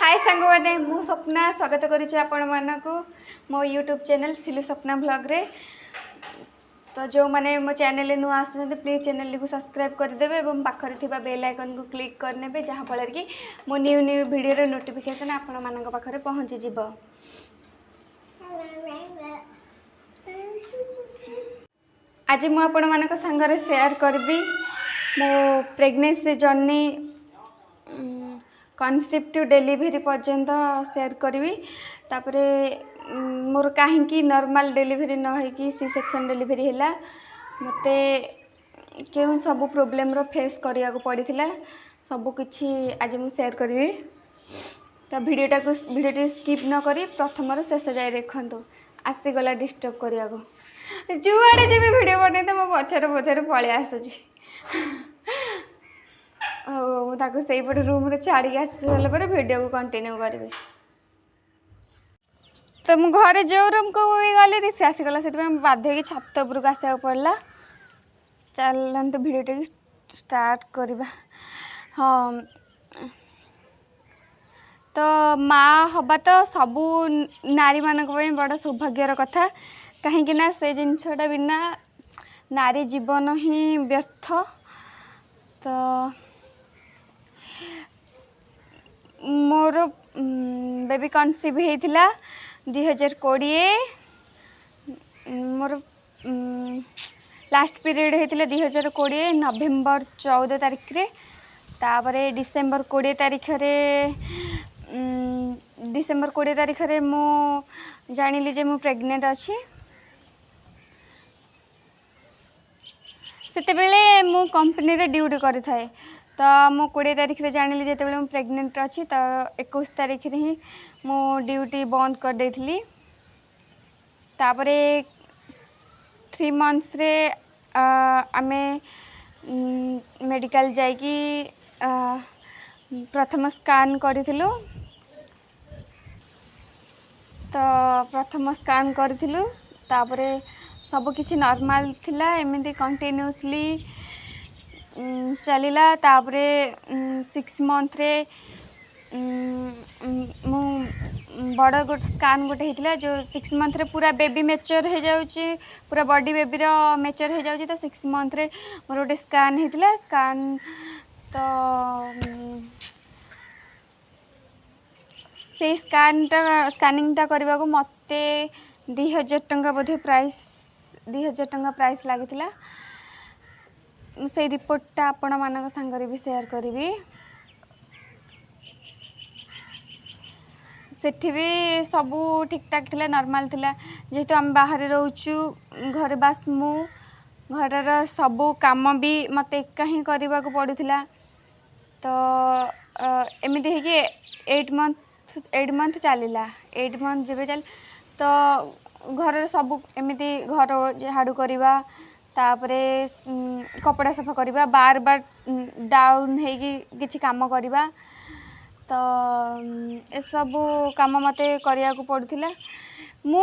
हाय सांग मैंने मु स्वप्ना स्वागत करुच्ची आपण मानक मो यूट्यूब चैनल सिलु स्वप्ना ब्लॉग रे। तो जो मैंने मो चैनल नुआ आसुँच प्लीज चैनल को सब्सक्राइब करदे और पाखर थिबा बेल आइकन को क्लिक करने जहाँ फल कि मो न्यू न्यू वीडियो नोटिफिकेशन आपण मान पाखे पहुँची जीव। आज मु आपण मानक संगरे शेयर करबी मो pregnancy journey concept to delivery पर्यंत शेयर करी। तापरे मोर कहीं नॉर्मल डिलीवरी न होगी सी सेक्शन डिलीवरी है मते क्यों सब प्रोब्लेम रो फेस करिया को पड़ीथिला सब किछि आज मु शेयर करी। तो वीडियो स्किप न करी प्रथम रो शेष जाए देखंतु आसीगला डिस्टर्ब करिया को जुआड़े जब वीडियो बने तो मो पछर पछर पळे आसुची से रूम छाड़ी आसला वीडियो को कंटिन्यू करी। तो मु घरे जो रूम को गली सी आसीगला से बाध्य कि छत उपरक आसा पड़ा। चलते वीडियो स्टार्ट करवा। हाँ तो माँ हवा तो सबू नारी मान बड़ सौभाग्यर कथा कहीं से जिनसटा बिना नारी जीवन ही व्यर्थ। तो मोर बेबी कनसीव होता 2020 मोर लास्ट पीरियड होता 2020 नवेम्बर 14 तारीख रे। तापरे डिसेम्बर 20 तारीख रे डिसेम्बर 20 तारीख रे मु जानिली जे मु प्रेग्नेंट अच्छी। सेतेबेले मु कंपनी रे ड्यूटी करि थाए तो मु 20 तारीख रे जानिली जेतेबेले मु प्रेग्नेंट अच्छी तो 21 तारीख रे ही मु ड्यूटी बंद कर देथिली। तापरे 3 मंथ्स रे आमे मेडिकल जाइकी प्रथम स्कान करिथिलु। तो प्रथम स्कान करिथिलु तापरे सब किछि नॉर्मल थिला एमिति कंटिन्यूअसली चलिला। तापरे 6 मंथ रे मु बड़ गोट स्कान गोटे होता जो 6 मंथ रे पूरा बेबी मैच्योर हो जाउची पूरा बॉडी बेबी रो मैच्योर हो जाउची। तो 6 मंथ रे मोर गोटे स्कान होता स्कान तो से स्कानिंगटा करने को मते 2000 टंका बोधे प्राइस 2000 टंका प्राइस लगी। से रिपोर्टटा आपण मानक संगे भी शेयर करी। सेठी भी सब ठीक ठाक थिला नॉर्मल थिला जेहेतु आम बाहर रोचु घर बास मु घर सबू काम भी मत एका ही करने को पड़ूला। तो एमती है कि 8 मंथ चलला 8 मंथ जब चल तो घर सब एमती घर झाड़ू करवा तापरे कपड़ा सफा करवा बार बार डाउन होगी किसी काम करवा। तो ए सब काम मते करिया को पड़ुथिला। मु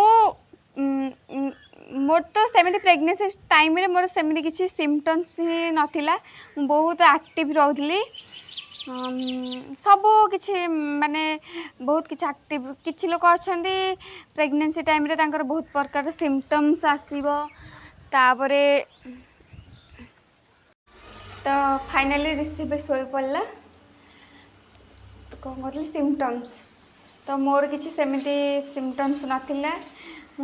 मोर तो सेमती प्रेग्नेंसी टाइम रे मोर सेमती किसी सिम्पटम्स ही नथिला बहुत एक्टिव रहउथली सब किछि माने बहुत किछि एक्टिव किछि लोक अछंती प्रेग्नेंसी टाइम रे तांकर बहुत प्रकार सिम्पटम्स आसीबो। तापरे तो फाइनली रिसीव सोई पड़ला तो कौन कहते सिम्पटम्स तो मोर किछि सेमती सिम्पटम्स नथिला।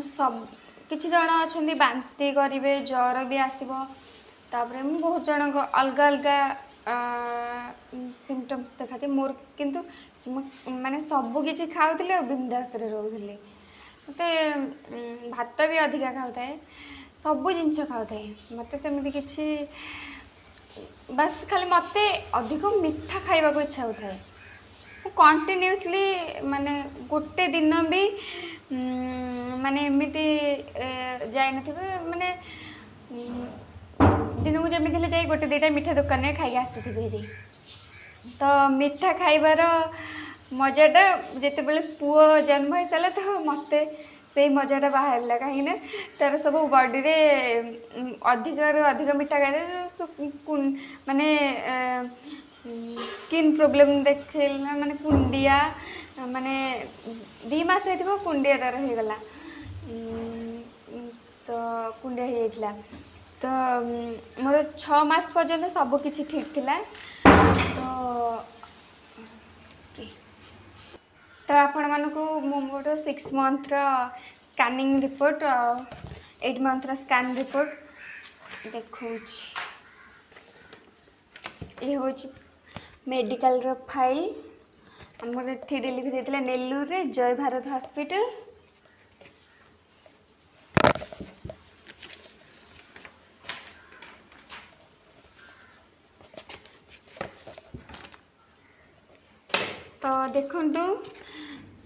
सब किछि जण अछंती बांती करिवे ज्वर भी आसीबो। तापरे मु बहुत जण अलग अलग सिम्पटम्स देखाते मोर किंतु माने सब किछि खाउथिले बिंदास रे रहउथिले। मते भात भी अधिका खाउथाए सब जिनस खाउथाए मते सेमती किछि बस खाली मते अधिक मिठा खाइबा को इच्छा होथाए। कंटिन्यूअसली माने गोटे दिन भी माने एमती जाए नथिबे माने दिन को जमी जाए गोटे दुटा मिठा दुकान में खाई आसी। तो मिठा खाइबार मजाटा जितेबले पुओ जन्म हो सारा तो मत से मजाटा बाहर कहीं तार सब बॉडी रे अधिक अधिक मिठा खाई माने स्किन प्रॉब्लम देखला माने कुंडिया ମାନେ 2 ମାସ ହେଇଥିବ କୁଣ୍ଡିଆ ତାର ହେଇଗଲା। ତ କୁଣ୍ଡିଆ ହେଇଯାଇଥିଲା। ତ ମୋର 6 ମାସ ପର୍ଯ୍ୟନ୍ତ ସବୁ କିଛି ଠିକ୍ ଥିଲା। ତ ଆପଣମାନଙ୍କୁ ମୁଁ ମୋର 6 ମନ୍ଥର ସ୍କାନିଂ ରିପୋର୍ଟ ଆଉ 8 ମନ୍ଥର ସ୍କାନ୍ ରିପୋର୍ଟ ଦେଖାଉଛି। ये हूँ मेडिकल फाइल। आमर एठी डेलीवरी होता नेल्लूर रे जय भारत हॉस्पिटल। तो देखु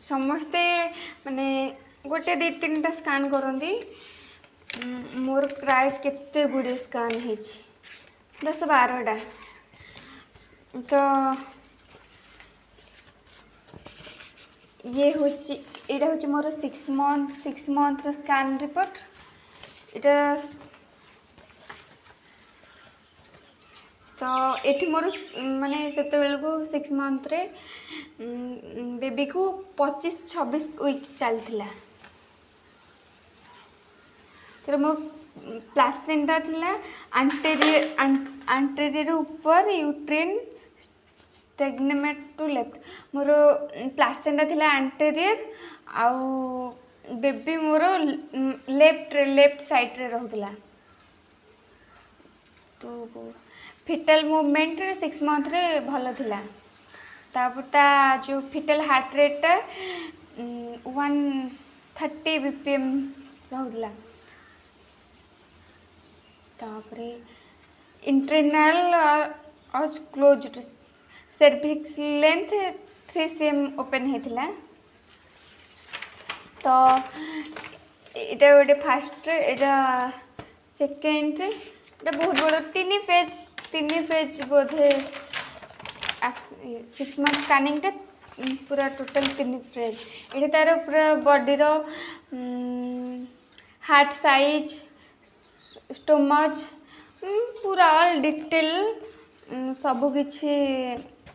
समस्ते माने गोटे 2-3टा स्कान करती। मोर प्राय केते गुड़े स्कान है 10-12टा। तो ये हूँ यहाँ हूँ मोर 6 मंथर स्कान रिपोर्ट। इटा तो ये मोर माने से 6 मंथरे बेबी को 25-26 वीक चलता। तो मो प्लासेंटा थिला आंटेरियर ऊपर यूट्रिन स्टेग्मेंट टू लेफ्ट। मोर प्लासेंटा थिला आंटेरियर आउ बेबी मोर लेफ्ट साइड रे रहउतला। तो फिटल मूवमेंट 6 मंथ रे भल थिला। तापरता जो फिटल हार्ट रेट 130 बीपीएम रहउतला। तापरे internal os closed cervix length 3 cm open हेतिला। तो इटा गोटे फास्ट इटा सेकेंड इटा बहुत बड़ 3 फेज बोधे 6 मंथ स्कानिंग टा पूरा टोटल 3 फेज। ये तार पूरा बॉडी रो हार्ट साइज स्टोमच पूरा ऑल डिटेल सबकिछि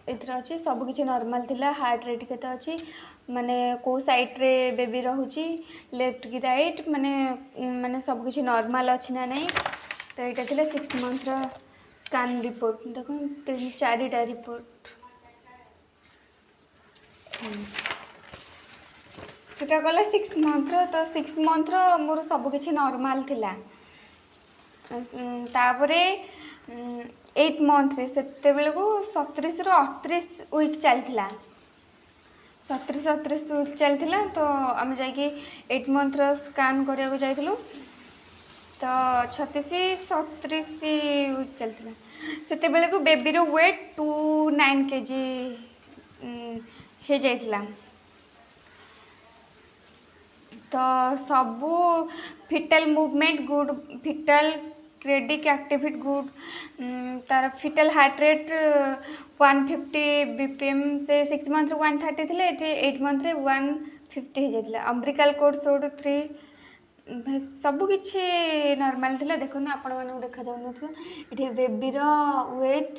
इधर अच्छी सबकिछि नॉर्मल थिला। हार्ट रेट केते अच्छी माने को साइड रे बेबी रहूची लेफ्ट की राइट माने सबकिछि नॉर्मल अच्छी ना नहीं। तो यहाँ थिला 6 मंथ रो स्कान रिपोर्ट देखो 3-4टा रिपोर्ट सेटा गला 6 मंथ रो। तो 6 मंथ रो मोर सबकिछि नॉर्मल थिला। तापरे 8 मंथ रे सेते बेले को 37-38 वीक चलथिला। 37-38 वीक चलथिला। तो आम जाइए 8 मंथ रो स्कान करिया को जाइथिलु। तो 36-37 वीक चलथिला। सेते बेले को बेबी रो वेट 29 kg हे जाइथिला। तो सबू fetal movement good fetal cardiac activity good. तार फिटल हार्ट रेट 150 बीपीएम से 6 मंथ 130 थे 8 मंथ 150 हो जाता। अम्ब्रिकल कोड सोड 3 सबकि नॉर्मल थिला। देखो आपण मानक देखा जाऊ ये बेबीर वेट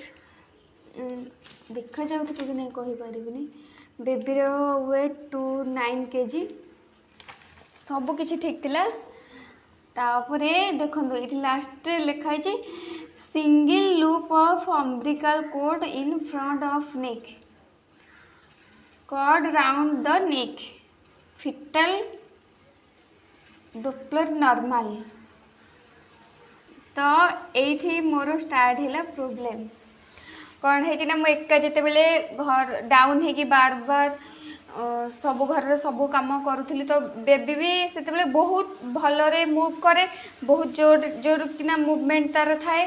देखा जाऊ कि नहीं कही पारिबिनी। बेबीर वेट 29 kg सबकि ठीक थिला। तापरे देखो ये लास्ट लिखाई single loop of umbilical cord in front of neck cord round the neck fetal Doppler normal. तो ये मोर स्टार्ट है प्रोब्लेम कौन है ना मुझे एका जिते बेले घर डाउन है कि बार बार सब घर सब काम करूली। तो बेबी भी से बहुत भलरे मूव करे बहुत जोर जोर किना मूवमेंट तार थाए।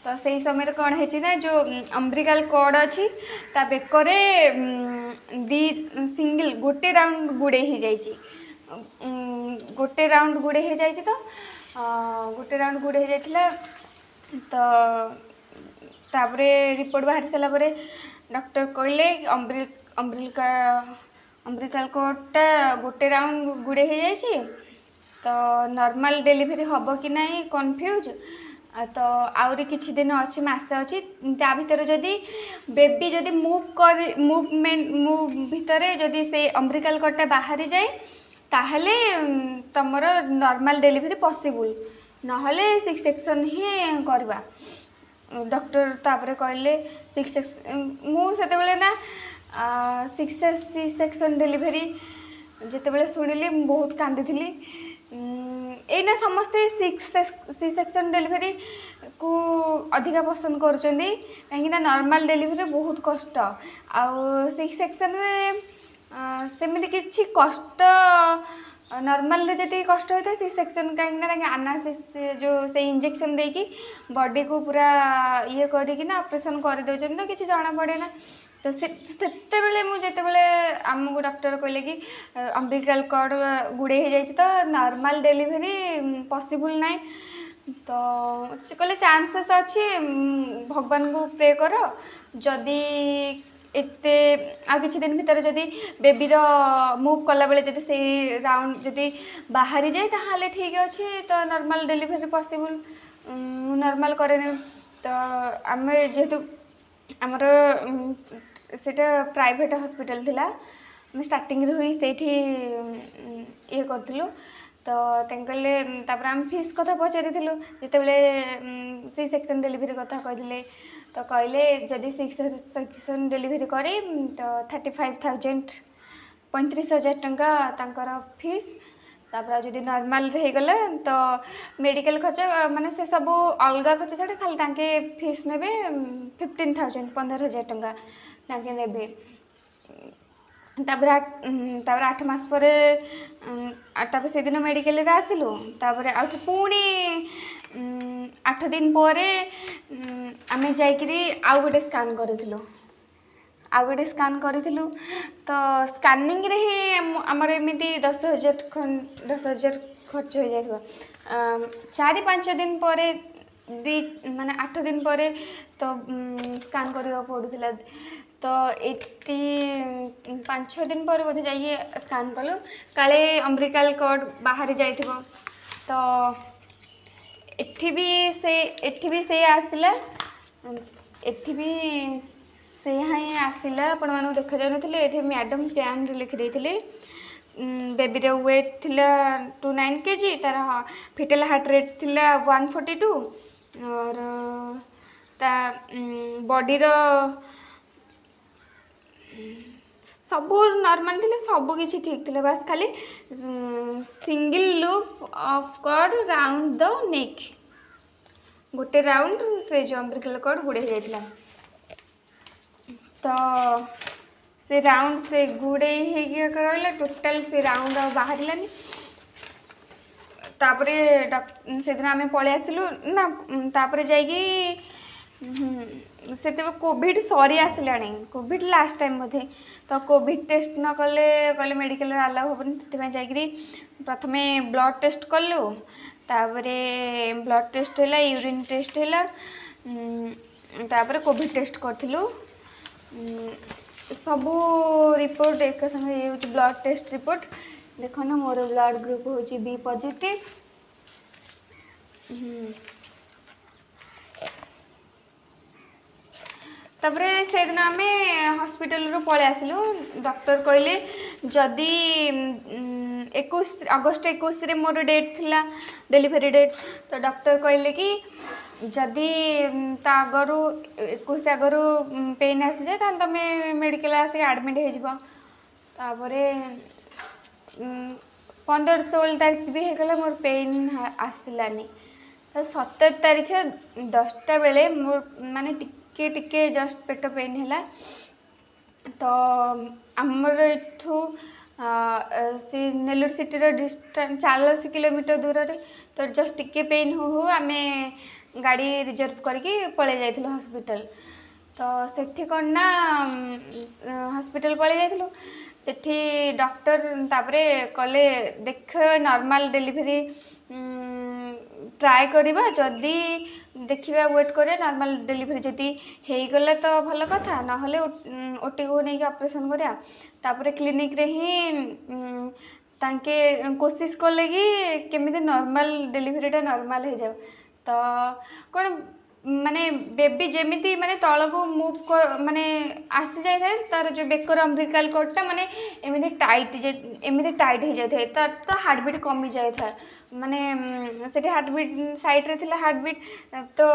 तो सही समय कौन है ना जो अम्ब्रिकल कॉर्ड अच्छी ता बेकरे सिंगल गोटे राउंड गुड़े ही जाइए गोटे राउंड गुड़े ही जाइए। तो गोटे राउंड गुड़े ही जाइए। तो तापरे रिपोर्ट बाहर सारा पर डॉक्टर कहले अम्ब्रिकल कॉर्डटा गोटे राउंड गुड़े ही जाइए। तो नॉर्मल डिलीवरी हम कि नहीं कन्फ्यूज तो आउरी किछि दिन अच्छी मासे अच्छी ता भितर जदि बेबी जदि मूव भितर जदि से अम्बिलिकल कॉर्डटा बाहरी जाए ताहले तमर नॉर्मल डिलीवरी पॉसिबल नहले सिक्स सेक्शन ही करवा डॉक्टर तापर कहले सिक्स मुझे ना सिक्स सेक्शन डिलीवरी जिते शुणिली बहुत कांदी एना समस्ते सी सेक्शन डिलीवरी को अधिका पसंद करुँच कहीं नॉर्मल डिलीवरी बहुत कष्ट आउ सिक्स सेक्शन सेमती किसी कष्ट नॉर्मल जी कष्ट होता है सी सेक्शन कहीं आनासिस जो से इंजेक्शन देकी बॉडी को पूरा ये करना ऑपरेशन कर दे तो किसी जना पड़े ना तो से मुझे आमको डॉक्टर कहले कि अम्बिलिकल कॉर्ड गुड़े हो जाए तो नॉर्मल डिलीवरी पॉसिबल ना तो कहले चांसेस अच्छी भगवान को प्रे कर जदि एते आ किछि दिन भीतर जदि बेबीर मूव कला बेले जदि से राउंड जदि बाहरी जाए ताहले ठीक अच्छे तो नॉर्मल डिलीवरी पॉसिबल नॉर्मल करे तो आम जेहेतु आमर सेटा प्राइवेट हॉस्पिटल थिला स्टार्टिंग हुई से ये करूँ तो कहले आम फीस कथा पचारि जिते सी सेक्शन डिलीवरी कथा कहते तो कहले जदि सिक्स सेक्शन डिलीवरी करी तो 35,000 35,000 टंका तांकर फीस तापर जदि नॉर्मल गला तो मेडिकल खर्च माने से सब अलग खर्च छाड़े खाली तांके फीस नेबे 15,000 15,000 टंका तांके नेबे तापर 8 मास पर तापर से दिन मेडिकल रे आसिलु तापर आ पुणी 8 दिन पर आमे जाइकरी आउ गोटे स्कान करिथिलु आउ गोटे स्कान करिथिलु तो स्कानिंग रे ही हमर एमिति 10,000 खर्च हो जाइबो 4-5 दिन पर माने 8 दिन पर तो स्कान करियो पड़ुथिला तो 5-6 दिन पर बोधे जाइए स्कान कलु काले अम्बिलिकल कॉर्ड बाहरी जाइथिबो तो एठी भी से आसिला एठी भी से हाँ आसिला आपण मानू देखा जाऊ नथिले एठी मैडम प्यान रे लिखि देथिले बेबी रे वेट थिला 29 kg तार फिटल हार्ट रेट थिला 142 और ता बॉडी रो सब नॉर्मल थिले सब किसी ठीक थिले बस खाली single loop of cord round the neck गोटे राउंड से जो अम्बिलिकल कॉर्ड गुड़े हो जाइथिला तो से राउंड से गुड़े रहा टोटाल से राउंड बाहर तापरे से दिन आम पलि आसिलु ना तापरे जाइए से कोविड सरी आसला कोविड लास्ट टाइम बोधे तो कोविड टेस्ट न कले कहले मेडिकल अलाउ हेनी से जाकरी प्रथमे ब्लड टेस्ट कलु तापरे ब्लड टेस्ट है यूरिन टेस्ट है तापरे कोविड टेस्ट करथिलु सबू रिपोर्ट एक संगे ये ब्लड टेस्ट रिपोर्ट देख ना मोर ब्लड ग्रुप हूँ बी पॉजिटिव तापरे से दिन आम हॉस्पिटल रू पलि आसिलु डॉक्टर कहले जदि 21 अगस्ट 21 मोर डेट थिला डिलीवरी डेट तो डॉक्टर कहले कि जदि आगरू 21 आगरू पेन आसी जाए तुम मेडिकल आसिक एडमिट हो 15-16 तारीख भी होगला मोर पेन आसलानी तो 17 तारीख 10टा बेले मोर माने टिके जस्ट पेट पेन है तो आमर एठू सी नेलूर सिटी डिस्टेंस 40 किलोमीटर दूर रे तो जस्ट टिके पेन हो आम गाड़ी रिजर्व करके पलि जाइथिलु हॉस्पिटल तो सेठी कौन ना हॉस्पिटल पलि जाइथिलु सेठी डॉक्टर तापरे कले देख नॉर्मल डिलीवरी ट्राए करवा जदि देखा वेट करे नॉर्मल डिलीवरी जदि गला तो भल कथा ना ओटी को नहीं ऑपरेशन करा तापरे क्लिनिक रे ही तांके कोशिश कले कि केमिति नॉर्मल डिलीवरीटा नॉर्मल हो जाए तो कौन माने बेबी जेमिति माने तलको मूव माने आसी जाए थे तार जो बेकर अम्बिलिकल कॉर्डटा माने एमिति टाइट हो जाए तो हार्ट बीट कमी जाए था माने सेठी हार्ट बीट साइड रे थिला हार्ट बीट तो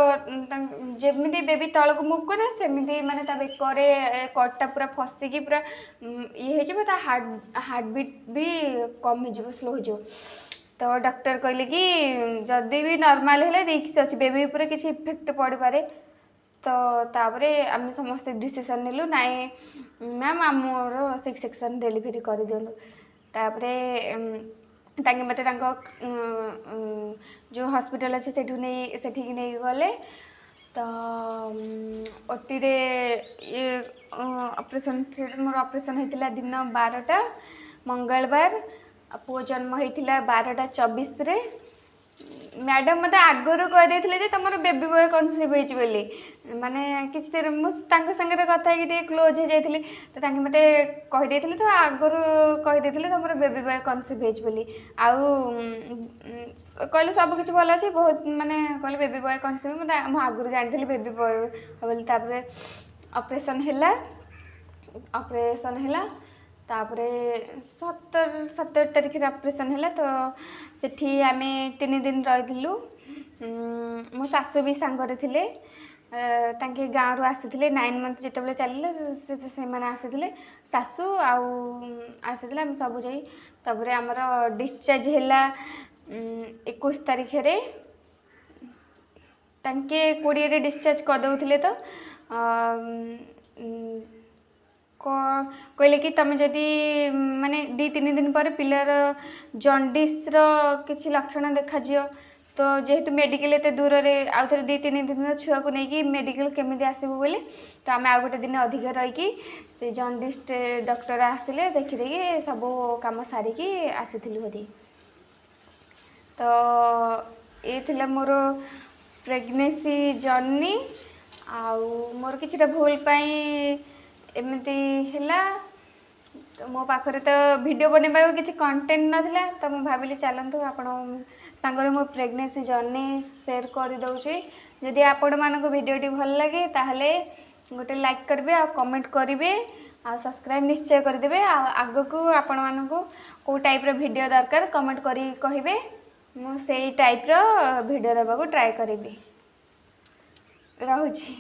जेमिति बेबी तलको मूव करे सेमिति माने ता बेकरे कॉर्डटा पूरा फसिकी पूरा ये हो जिवो ता हार्ट बीट भी कम हो जिवो स्लो हो जिवो तो डॉक्टर कहले कि जदि भी नॉर्मल है रिस्क अच्छी बेबी ऊपर किसी इफेक्ट पड़ पारे तो तापरे आम समस्त डिसीजन नेलु नाई मैम आमर 6 सेक्शन डेलीवरी कर दिंतु तापरे तांगे मते जो हॉस्पिटल अच्छे सेठी नहीं गले तो ओटी रे ये ऑपरेशन मोर ऑपरेशन होता दिन 12टा मंगलवार पुओ जन्म होता 12:24 रे मैडम मत आगुरी कहीदे तुम बेबी बॉय कनसीव होली माने किसी मुझे सागर कथा क्लोज हो जाती तो मत कहीदे तो आगुरी कहीदे तुम बेबी बॉय कनसीव होली आउ कहले सब किसी भल अच्छे बहुत माने कहले बेबी बॉय कनसीव मुझे आगुरी जानी बेबी बॉय बोली ऑपरेशन है तापरे 17 तारिख ऑपरेशन है तो सेठी आमे 3 दिन रहीलु मो सासु भी सांगरे थिले तांके गाँव रू आसी 9 मंथ जिते चलिए से आसी सासु आसी आम सब जाई तापरे आमर डिस्चार्ज है 21 तारिख रे तांके 20 रे डिस्चार्ज कर दउथिले तो कहले कि तुम जदि माने 2-3 दिन पर पिलार जॉन्डिस रो किछि लक्षण देखा जियो तो जेहेतु मेडिकल एत दूर रे आउ थे 2-3 दिन छुआ को नहीं मेडिकल केमिति आसबू बोले तो आम आउ गोटे दिन अधिक रहीकि से जॉन्डिस डॉक्टर आसिले देखिदेकि सब काम सारिकी आसीथिलु हरी तो ये थिला मोर प्रेगनेंसी जर्नी आउ मोर किछिटा भूल पाई एमती है तो मो पाखरे तो वीडियो बनवा किसी कंटेंट नाला तो मुझे भाविली चलतु आपण सांगरे मो प्रेगनेंसी जर्नी शेयर कर दौची जदि आपण मानक वीडियोटी भल लगे ताहले गोटे लाइक करेंगे आ कमेंट करेंगे आ सब्सक्राइब निश्चय करदे आग को आपण मानक कौ टाइप रो वीडियो दरकार कमेंट करी कहिबे मु सेई टाइप रो वीडियो देबा को ट्राई करेंगे। रहुची।